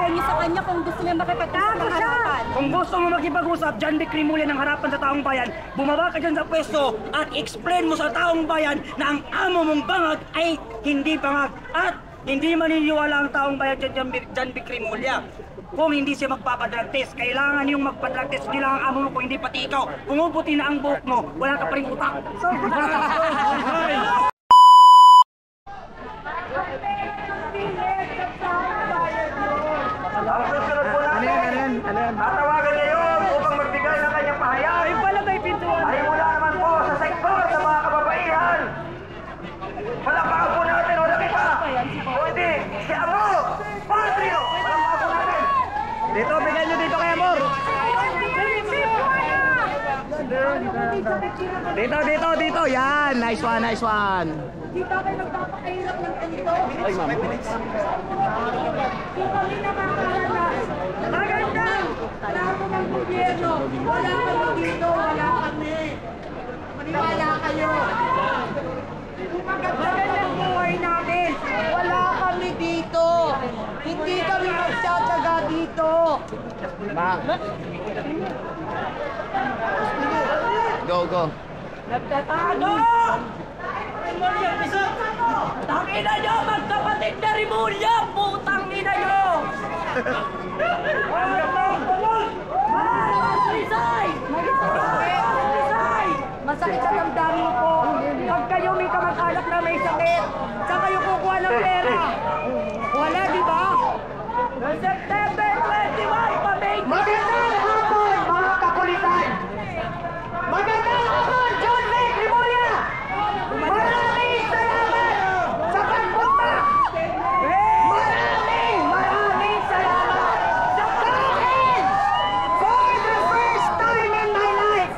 i-refer niyo sa kanya kung gusto niya makipag-usap ng harapan. Kung gusto mo makipag-usap, John Vic Rimulya ng harapan sa taong bayan, bumaba ka dyan sa pwesto at explain mo sa taong bayan na ang amo mong bangag ay hindi bangag at hindi maniniwala ang taong bayan John Vic Rimulya. Kung hindi siya magpapadrug test, kailangan yung magpadrug test, hindi lang ang amo mo kung hindi pati ikaw. Pumuputi na ang buhok mo, wala ka pa rin utak. Tatawagan niya yun upang magbigay ng kanyang pahayag. Ay pala may pintuan. Ay mula naman po sa sektor sa mga kababaihan. Palakpakan po natin, wala kita. O hindi, si Amo, Patrio. Palakpakan po natin. Dito, bigyan nyo dito kay Amor. Dito. Yan, nice one. Dito kayo nagpapakahirap ng ganito. Ay, ma'am. Dito kami nakakahalas. Maganda! Klaro ng gobyerno. Wala kami dito, wala kami. Maniwala kayo. Maganda ng buhay namin. Wala kami dito. Hindi kami magsataga dito. Bang. Go. Nagtatago! Rimulya, pisot! Tangina nyo! Magkapatid na Rimulya! Putang ina nyo! Masakit sa damdamin ko. Pag kayo may kamag-anak na may sakit, saan kayo kukuha ng pera? Wala, di ba? September 21, pamig! Magandang hapon, mga kapulisan! Magandang hapon, John Vic Rimulya! Maraming salamat sa pagpunta! Maraming salamat sa akin! For the first time in my life,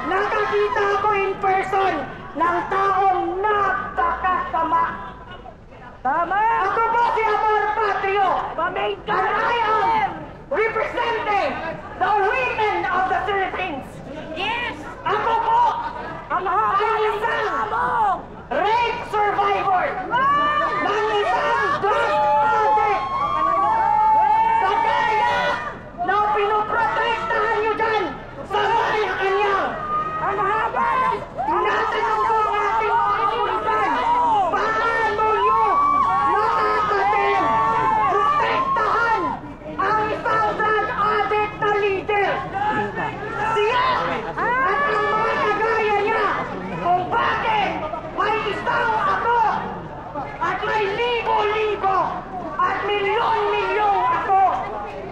nakakita ko in person ng taong napakasama. Tama! Ako po si Amor Patrio! Pamig ka! And I am representing the women of the Philippines! Yes! Ako po Ang haba ng isang mo! rape survivor ng isang drug addict sa kaya na pinoprotektahan nyo dyan sa Malacanang. Ang haba ng... Tinatanong ko ang ating mga kapulisan, paano nyo nakakatin protektahan ang isang drug addict na leader? Siya at ang mga kagaya niya kung bakit may isang ako at may libo-libo at milyon-milyong ako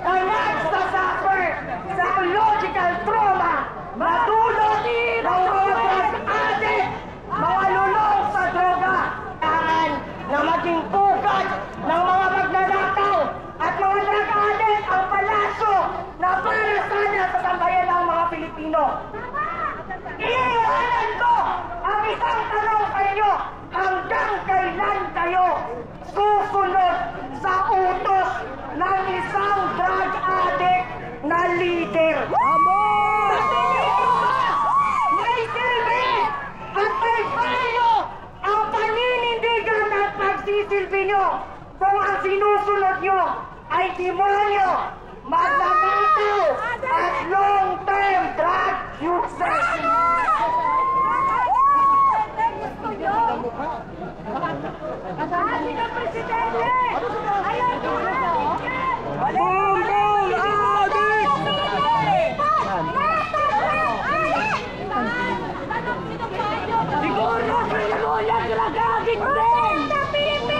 na nagsasuffer sa psychological trauma na dulot ng mga drug addict, mga lulong sa droga. Kailangan na maging pugad ng mga magnanakaw at mga drug addict ang palasyo na para sana sa sambayan ng mga Pilipino. Iiwanan ko ang isang tanong sa inyo, hanggang kailan kayo susunod sa utos ng isang drug addict na leader? May silbi at may payo ang paninindigan at pagsisilbi nyo kung ang sinusunod nyo ay demonyo, magnanakaw at long-term drug users. Asahin ang presidente! Ayan ko na! Siguro Rimulya ginagagit din!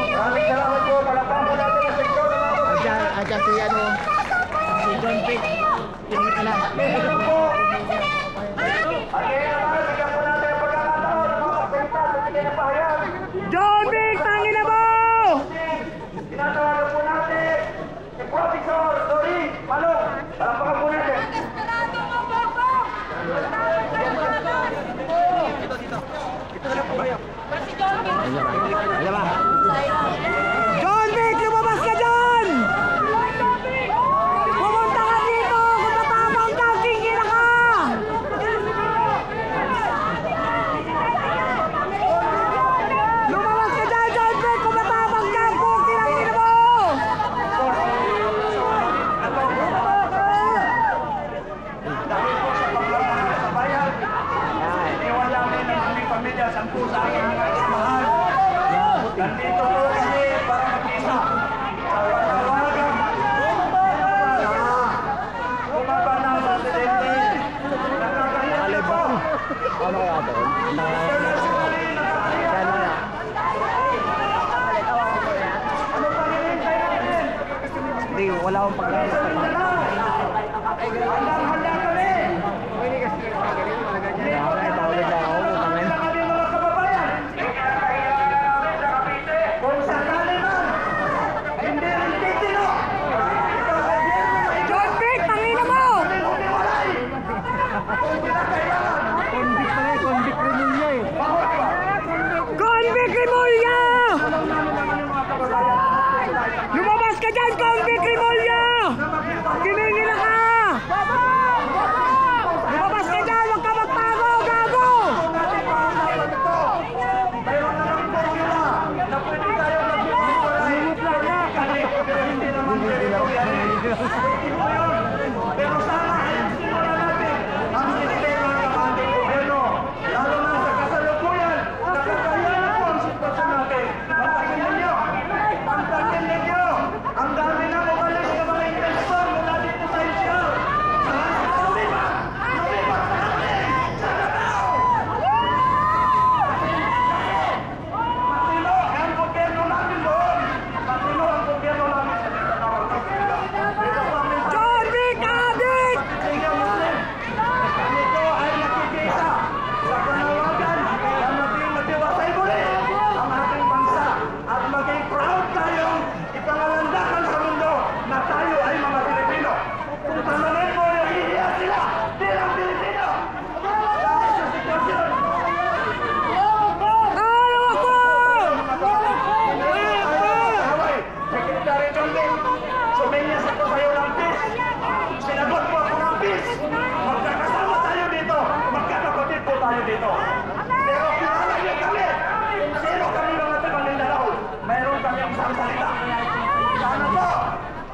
Maraming salamat po. Palakpakan po natin ang sektor ng mga kapulisan. Adyan si ano, si John Vic. Meron po. At ngayon naman, bigyan po natin ang pagkakataon ng mga kapulisan sa bigay ng pahayag. John Vic, tangin na mo! Tinatawagan po natin si Professor Doris Malong. Palakpakan po natin. Ayan ba? John Vic, lumabas ka dyan! Pumunta ka dito! Kung tatapang ka, tingin ka! Hindi, wala akong pagkakas. Handa kami! Kung sakali man, hindi rin titino! John Vic, tangina mo! Convict Rimulya! Lumabas ka dyan, Convict Rimulya! Giningila ka! Lumabas ka dyan, huwag ka magtago, gago! Mayroon naman formula na pwede tayo mag-iwalay. Hindi naman pwede yan. Pero sana ayusin muna natin ang sistema ng ating gobyerno. Lalo na sa kasalukuyan, nakakaya na po ang sitwasyon natin. Pantangin ninyo! Ang dami na umalis na mga investor mula dito sa Israel. Lumipat! Lumipat sa natin! Sa Davao! Matino ang gobyerno namin doon! Matino ang gobyerno namin sa Mindanao. John Vic, adik! Tingnan mo rin! Ganito ay nakikita sa panawagan na maging matiwasay muli ang ating bansa at maging proud tayong ipangalandakan sa mundo na tayo ay mga Pilipino. Kung tanongin mo, nahihiya sila bilang Pilipino! Dahil sa sitwasyon, Ayaw ako! Secretary John, sumenyas ako sa'yo ng peace. Sinagot mo ako ng peace. Magkakasama tayo dito. Magkakapatid po tayo dito. Pero kilala niyo kami. Sino kami mga taga Mindanao? Mayroon kami ang isang salita. Sana po,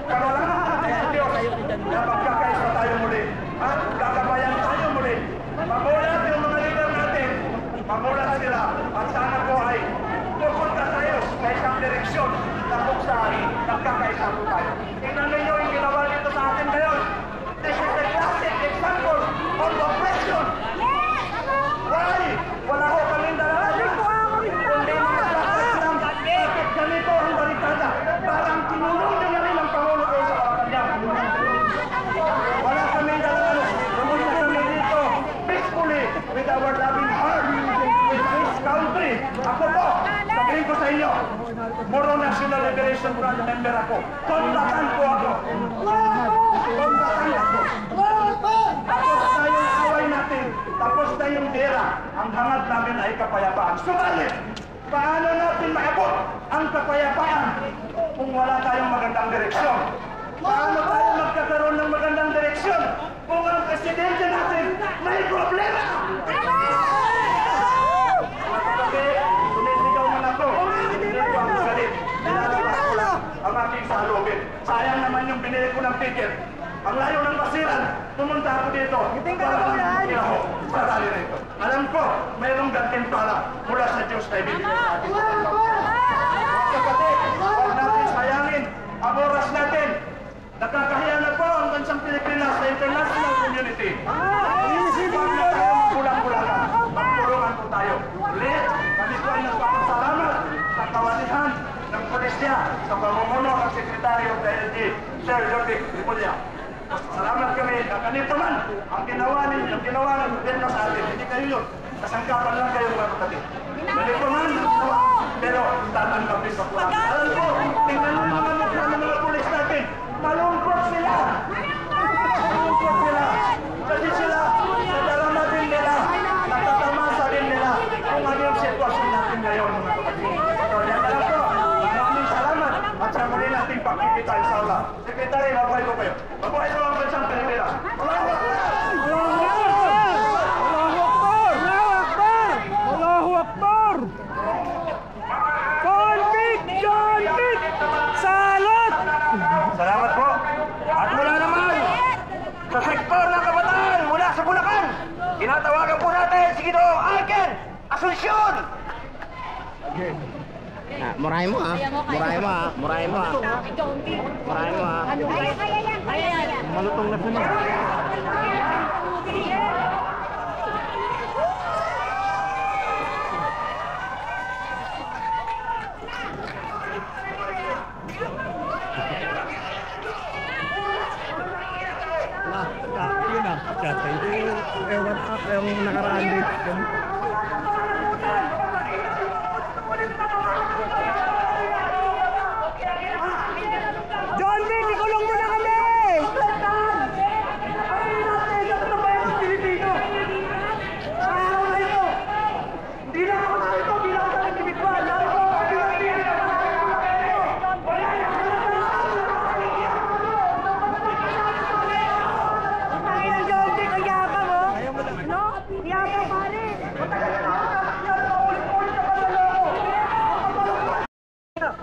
karolangan natin sa Diyos na magkakaisa tayo muli. At gagabayan tayo muli. Mamulat yung mga leader natin. Mamulat sila. At sana po ay pupunta tayo sa isang direksyon na kung saan nagkakaisa po tayo. Tingnan ninyo yung ginawa dito sa atin ngayon. This is a classic example of oppression. Why? Wala ko kaming dalaga. Kundi mga dapat lang. Bakit ganito ang balitada? Parang tinulong nyo na rin ang Pangulo ko sa Malacanang. Wala kaming dalaga. Pumunta kami dito peacefully with our loving heart with this country. Ako po, sabihin ko sa inyo, Moro National Liberation Front member ako. Kontakan po ako. Kontakan ako. Tapos na yung away natin. Tapos na yung gera. Ang hangad namin ay kapayapaan. Subalit, paano natin maabot ang kapayapaan kung wala tayong magandang direksyon? Paano tayo magkakaroon ng magandang direksyon kung ang presidente natin may problema? Sumisigaw man ako. Hindi ko ang galit. Nilalabas ko lang ang aking salubin. Sayang naman yung binili ko ng ticket. Ang layo ng basiran, pumunta ako dito. Para ako sa rally na ito. Alam ko, mayroong gantimpala mula sa Diyos na ibibigay sa atin. Kapatid, huwag natin sayangin ang oras natin. Nakakahiya na po ang bansang Pilipinas sa international community. Huwag na tayo magbulang-bulangan. Magpulungan po tayo. Ulit, kami po ay nagpapasalamat sa kawalihan ng pulisya sa pamumuno ng Secretary of the LG, Sir Jordi Rimulya. Salamat kami na kanito man ang ginawa ng gobyerno sa atin. Hindi kayo yun. Kasangkapan lang kayo mga kapatid. Ganito man ang ginawa. Pero tatanggap din sa kulang. Alam ko, tingnan mo mga mukha ng mga pulis natin. Malungkot sila. Malungkot sila. Kasi sila, sa darama din nila, natatamasa din nila kung ano yung sitwasyon natin ngayon mga kapatid. So, yan lang po. Maraming salamat at sa muli nating pagkikita inshallah. Secretary, mabuhay ko kayo. Mabuhay ko ang bansang Pilipinas. Allahu Akbar! Allahu Akbar! Convict! John Vic! Salot! Salamat po. At mula naman sa sektor ng kabataan mula sa Bulacan, tinatawagan po natin si Ginoong Alken Asuncion. Murahin mo ha. Murahin mo ha. Murahin mo ha. Murahin mo ha. Malutong na sila.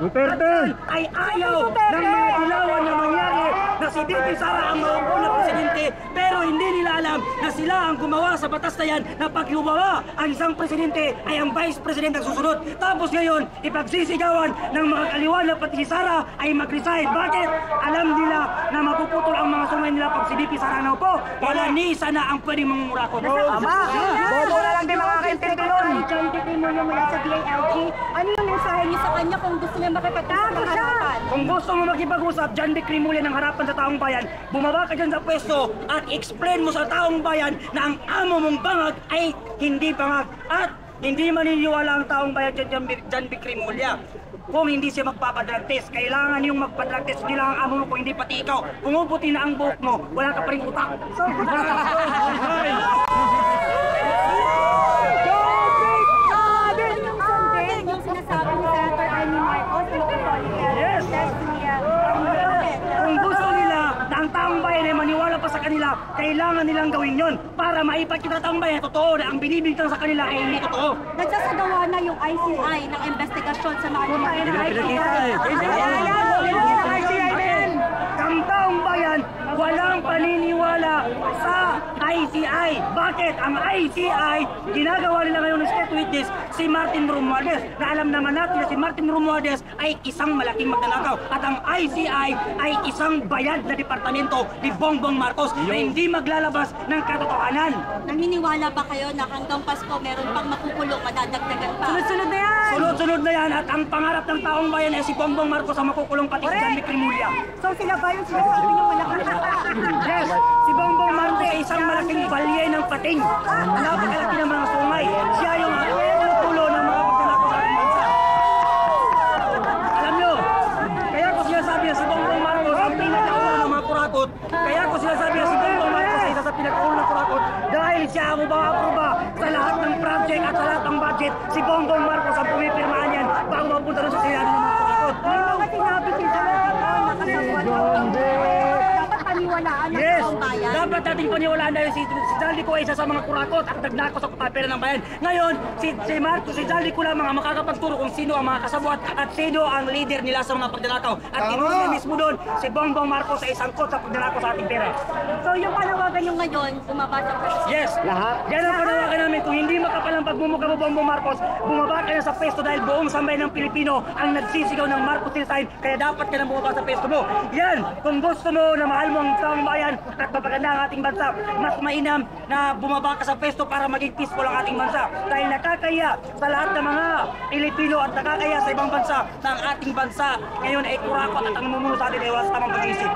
Duterte ay ayaw ng mga dilawan na mangyari na si VP Sara ang maupo na presidente, pero hindi nila alam na sila ang gumawa sa batas na yan na pag lumawa ang isang presidente ay ang vice president ang susunod. Tapos ngayon, ipagsisigawan ng mga kaliwan na pati si Sara ay mag-resign. Bakit? Alam nila na mapuputol ang mga sungay nila pag si VP Sara na upo. Wala ni sana ang pwedeng mangungurako. Tama! Bobo na lang din makakaintindi nun! John D. Cremulya mula sa DILG. Ano yung mensahe niyo sa kanya kung gusto niya makipagtapos ng harapan? Kung gusto mo makipag-usap, John D. Cremulya ng harapan sa taong bayan, bumaba ka dyan sa pwesto at explain mo sa taong bayan na ang amo mong bangag ay hindi bangag at hindi maniniwala ang taong bayan John D. Cremulya. Kung hindi siya magpapadrug test, kailangan yung magpadrug test. Hindi lang ang amo mo kung hindi pati ikaw. Pumuputi na ang buhok mo, wala ka pa rin utak. Yung sinasabi ni Senator Amy Marcos, yung Yes. Kung gusto nila na ang taong bayan ay maniwala pa sa kanila, kailangan nilang gawin yon para maipakita taong bayan totoo na ang binibintang sa kanila ay hindi totoo. nagsasagawa na yung ICI ng investigasyon sa mga Ang taong bayan, walang paniniwala sa ICI. Bakit? Ang ICI, ginagawa nila ngayon ng state witness, si Martin Romualdez, na alam naman natin na si Martin Romualdez ay isang malaking magnanakaw. At ang ICI ay isang bayad na departamento ni Bongbong Marcos na hindi maglalabas ng katotohanan. Naniniwala ba kayo na hanggang Pasko meron pang makukulong, madadagdagan pa? Sunod-sunod na yan! Sunod-sunod na yan at ang pangarap ng taong bayan ay si Bongbong Marcos ang makukulong pati si John D. Cremulya. So sila ba yung sinasabi niyo malakas? Yes, si Bongbong Marcos ay isang malaking balye ng pating. Napakalaki ng mga sungay. Siya yung tulo ng mga pagkanako sa ating bansa. Alam nyo, kaya ko sinasabi na si Bongbong Marcos ang pinakaulo ng mga kurakot. Kaya ko sinasabi na si Bongbong Marcos ay isa sa pinakaulo ng kurakot dahil siya ang ubang-aproba sa lahat ng project at sa lahat ng budget. Si Bongbong Marcos ang pumipirmaan yan bago mapunta rin sa Senado ng mga kurakot. Mga sinabi si dapat paniwalaan ng Yes! taong bayan. Dapat nating paniwalaan dahil si Zaldi ko ay isa sa mga kurakot at nagnako sa pera ng bayan. Ngayon, si Zaldi ko lang mga makakapagturo kung sino ang mga kasabwat at sino ang leader nila sa mga pagnanakaw. At kinuha mismo doon, si Bongbong Marcos ay sangkot sa pagnanakaw sa ating pera. So yung panawagan nyo ngayon, bumaba sa pwesto. Yes! Lahat? Yan ang panawagan namin. Kung hindi makapal ang pagmumukha mo, Bongbong Marcos, bumaba ka na sa pwesto dahil buong sambayan ng Pilipino ang nagsisigaw ng Marcos resign. Kaya dapat ka na bumaba sa pwesto mo. Yan! Kung gusto mo na mahal mo ang taong bayan at mapaganda ang ating bansa, mas mainam na bumaba ka sa pwesto para maging peaceful ang ating bansa. Dahil nakakaya sa lahat ng mga Pilipino at nakakaya sa ibang bansa na ang ating bansa ngayon ay kurakot at ang namumuno sa atin ay wala sa tamang pag-iisip.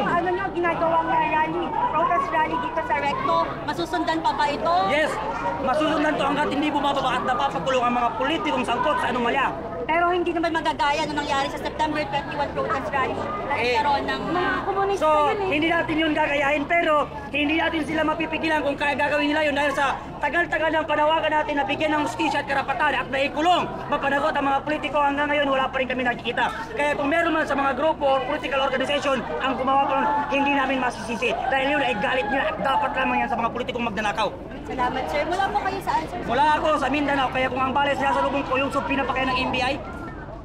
Ano nyo ginagawang rally, protest rally dito sa Recto? Masusundan pa ba ito? Yes, masusundan to hanggat hindi bumababa at napapakulong ang mga politikong sangkot sa anomalya. Pero hindi naman magagaya na nangyari sa September 21 protest rally na nagkaroon ng mga komunista So, hindi natin yun gagayahin pero hindi natin sila mapipigilan kung kaya gagawin nila yun dahil sa tagal-tagal ng panawagan natin na bigyan ng hustisya at karapatan at naikulong, mapanagot ang mga politiko hanggang ngayon wala pa rin kami nakikita. Kaya kung meron man sa mga grupo o political organization ang gumawa pa nun, hindi namin masisisi dahil yun ay galit nila at dapat lamang yan sa mga politikong magnanakaw. Salamat sir. Mula po kayo saan sir? Mula ako sa Mindanao, kaya kung ang balis nasa lubong ko yung pinapakaya ng NBI.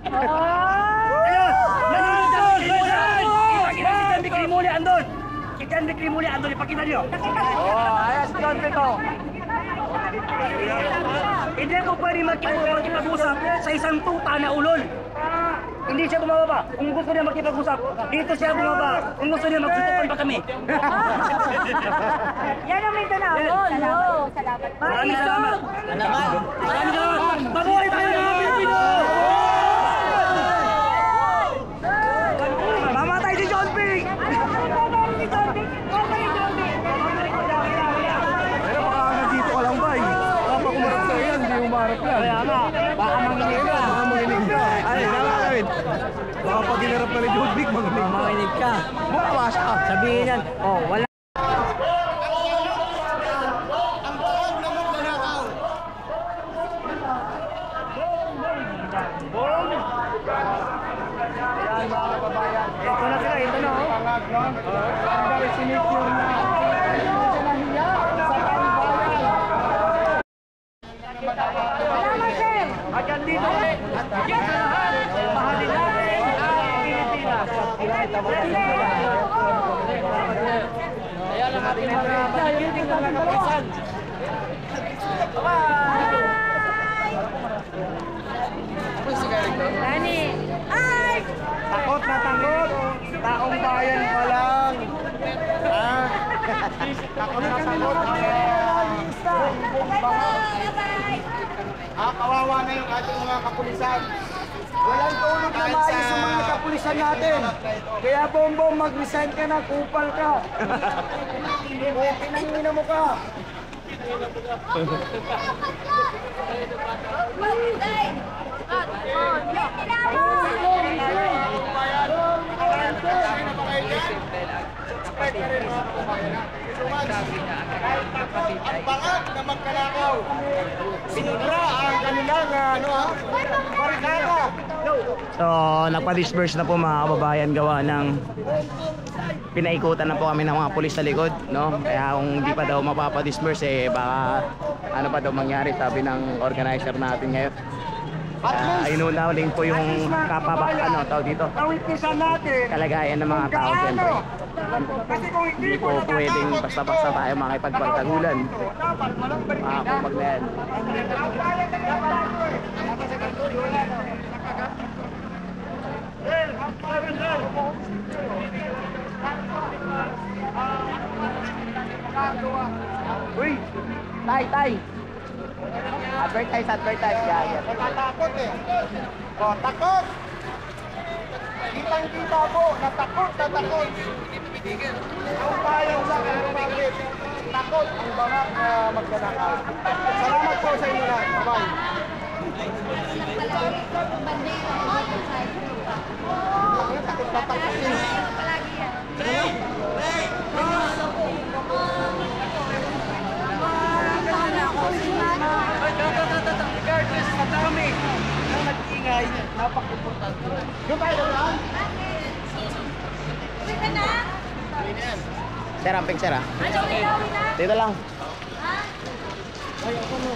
Ayun! Nanonood ako! Ipakita si John D. Cremulya andun! Si John D. Cremulya andun, ipakita niyo! Ayos, John D. ko! Hindi ako pwede makipag-usap sa isang tuta na ulol. Hindi siya bumababa. Kung gusto niya makipag-usap, dito siya bumaba. Kung gusto niya magsutukan pa kami. Yan ang Mindanao. Salamat. Maraming salamat. Maraming salamat. Mabuhay tayo mga Pilipino! Mamatay si John B! Pero baka nandito ka lang ba eh. Kapag umarap sa'yo yan, hindi umarap yan. Kaya nga, baka manginig ka. Baka manginig ka. Ay, nakakawin. Baka pag hinarap ka ni John Vic, manginig ka. Mukha siya. Sabihin yan, oh, wala. Ito na sila, ito na oh. Ang sinipure na. Salamat sir. Hanggang dito ulit. Yes! Mahalin Ayan ang ating mga magigiting ng mga kapulisan. Nani! Ay! Takot na takot. Taong bayan pa lang. Ha? Takot na takot. Kawawa na yung ating mga kapulisan. Walang tulog na maayos sa mga kapulisan natin. Kaya Bongbong, mag-resign ka na, kupal ka. Pinangina mo ka. Ang bangat na magkalakaw. Sinubra ang kanilang barikada. So, nagpa-disperse na po mga kababayan gawa ng pinaikutan na po kami ng mga pulis sa likod, no? Kaya kung hindi pa daw mapapa-disperse baka ano pa daw mangyari, sabi ng organizer natin ngayon. Inuna din po yung tawag dito, Kawitnisan natin. kalagayan ng mga tao siyempre. Kasi kung Hindi po pwedeng basta-basta tayo makipagpagtagulan. Makakapag na yan. Uy! Tay! Advertise. Yan. Natatakot eh. O, takot! Kitang-kita po, natakot. Ang bayan sa bakit? Takot ang bangat na magdanakaw. Salamat po sa inyo lahat. Bye-bye. Takot na takot eh. Regardless sa dami na nag-ingay, napaka-importante. Yung tayo lang? Sir, amping sir ah. Dito lang. Ay, ako mo.